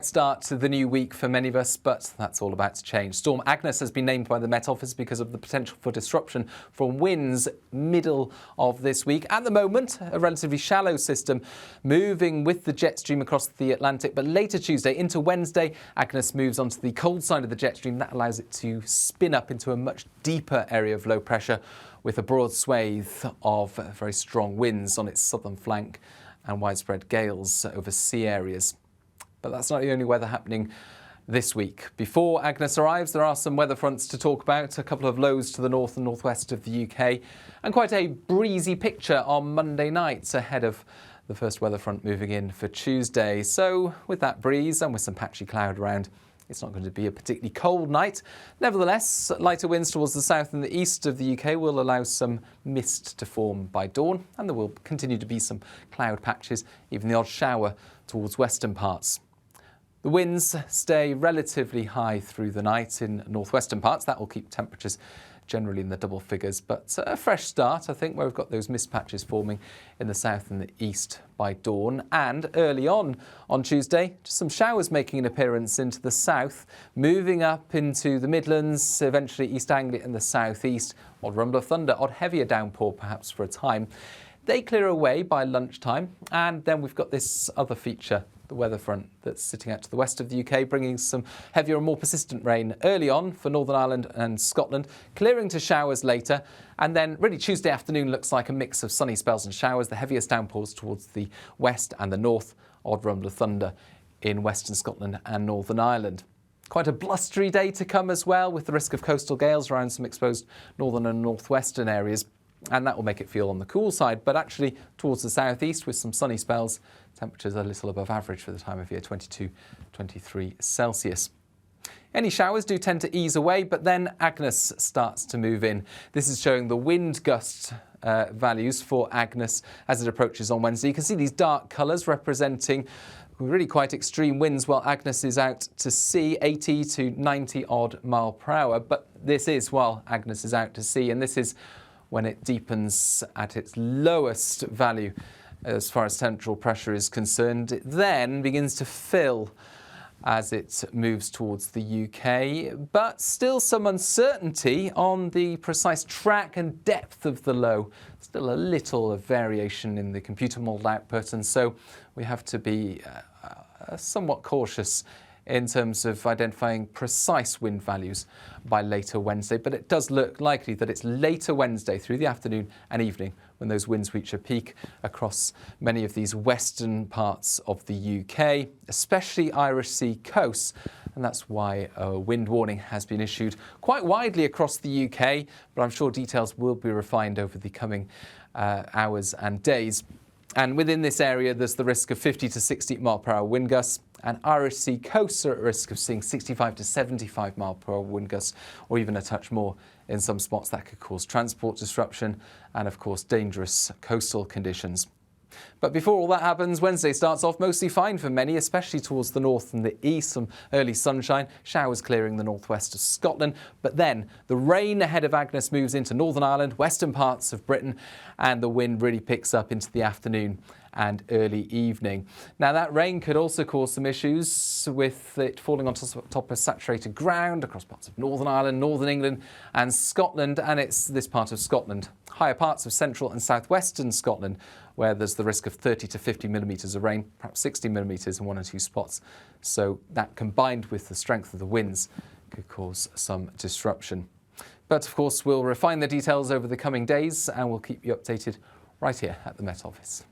Start to the new week for many of us, but that's all about to change. Storm Agnes has been named by the Met Office because of the potential for disruption from winds middle of this week. At the moment, a relatively shallow system moving with the jet stream across the Atlantic, but later Tuesday into Wednesday, Agnes moves onto the cold side of the jet stream. That allows it to spin up into a much deeper area of low pressure with a broad swathe of very strong winds on its southern flank and widespread gales over sea areas. But that's not the only weather happening this week. Before Agnes arrives, there are some weather fronts to talk about, a couple of lows to the north and northwest of the UK, and quite a breezy picture on Monday night ahead of the first weather front moving in for Tuesday. So with that breeze and with some patchy cloud around, it's not going to be a particularly cold night. Nevertheless, lighter winds towards the south and the east of the UK will allow some mist to form by dawn, and there will continue to be some cloud patches, even the odd shower towards western parts. The winds stay relatively high through the night in northwestern parts. That will keep temperatures generally in the double figures, but a fresh start, I think, where we've got those mist patches forming in the south and the east by dawn. And early on Tuesday, just some showers making an appearance into the south, moving up into the Midlands, eventually East Anglia and the southeast. Odd rumble of thunder, odd heavier downpour perhaps for a time. They clear away by lunchtime, and then we've got this other feature, the weather front that's sitting out to the west of the UK, bringing some heavier and more persistent rain early on for Northern Ireland and Scotland, clearing to showers later. And then really Tuesday afternoon looks like a mix of sunny spells and showers, the heaviest downpours towards the west and the north, odd rumble of thunder in western Scotland and Northern Ireland. Quite a blustery day to come as well, with the risk of coastal gales around some exposed northern and northwestern areas. And that will make it feel on the cool side, but actually towards the southeast with some sunny spells, temperatures a little above average for the time of year, 22, 23 Celsius. Any showers do tend to ease away, but then Agnes starts to move in. This is showing the wind gust values for Agnes as it approaches on Wednesday. You can see these dark colours representing really quite extreme winds while Agnes is out to sea, 80 to 90 odd mile per hour. But this is while Agnes is out to sea, and this is when it deepens at its lowest value as far as central pressure is concerned. It then begins to fill as it moves towards the UK, but still some uncertainty on the precise track and depth of the low. Still a little of variation in the computer model output, and so we have to be somewhat cautious in terms of identifying precise wind values by later Wednesday. But it does look likely that it's later Wednesday through the afternoon and evening when those winds reach a peak across many of these western parts of the UK, especially Irish Sea coasts. And that's why a wind warning has been issued quite widely across the UK, but I'm sure details will be refined over the coming hours and days. And within this area, there's the risk of 50 to 60 mile per hour wind gusts, and Irish Sea coasts are at risk of seeing 65 to 75 mile per hour wind gusts, or even a touch more in some spots. That could cause transport disruption and, of course, dangerous coastal conditions. But before all that happens, Wednesday starts off mostly fine for many, especially towards the north and the east. Some early sunshine, showers clearing the northwest of Scotland. But then the rain ahead of Agnes moves into Northern Ireland, western parts of Britain, and the wind really picks up into the afternoon and early evening. Now that rain could also cause some issues with it falling on top of saturated ground across parts of Northern Ireland, Northern England and Scotland, and it's this part of Scotland. Higher parts of central and southwestern Scotland where there's the risk of 30 to 50 millimetres of rain, perhaps 60 millimetres in one or two spots. So that combined with the strength of the winds could cause some disruption. But of course we'll refine the details over the coming days and we'll keep you updated right here at the Met Office.